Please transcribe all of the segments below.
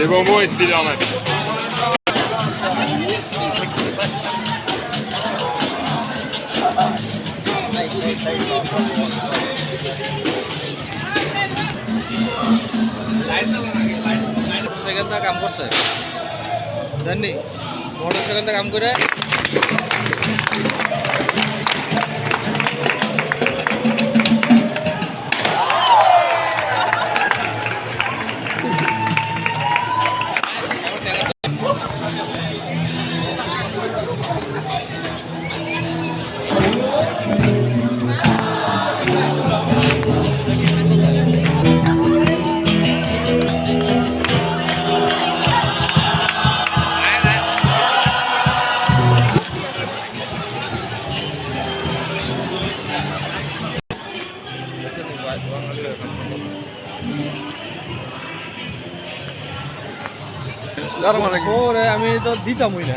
Des bonbons et Spider-Man. মোটরসাইকেলটা কাম করছে জানি মোটরসাইকেলটা কাম করে ওরে আমি তো দিতামই না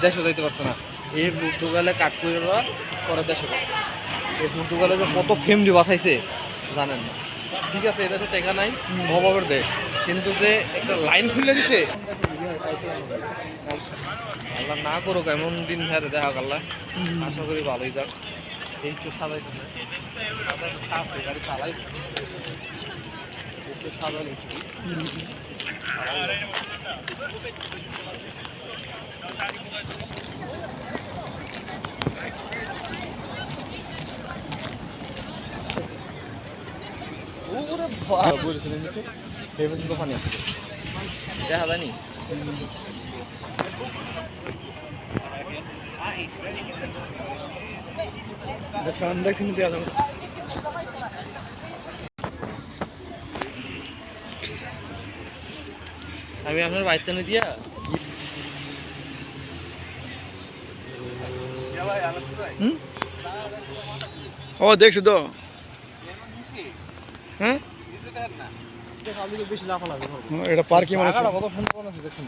দেশও যাইতে পারছে না এই পর্তুগালে কাট করে পরে দেশে এই পর্তুগালে যে কত ফ্যামিলি বাঁচাইছে জানেন না ঠিক আছে এটা তো টেকা নাই অভাবের দেশ কিন্তু যে একটা লাইন খুলে দিছে আল্লাহ না করুক এমন দিন হারে দেখা আল্লাহ আশা করি ভালোই যাক এই তো সাজাই গাড়ি চালাই সাজাই দোকানে আছে দেখা যায়নি আমি আপনার বাড়িতে নিয়ে দিয়া ও দেখছো তো হ্যাঁ বেশি লাফালাফি এটা পার্কে মানে কত সুন্দর আছে দেখুন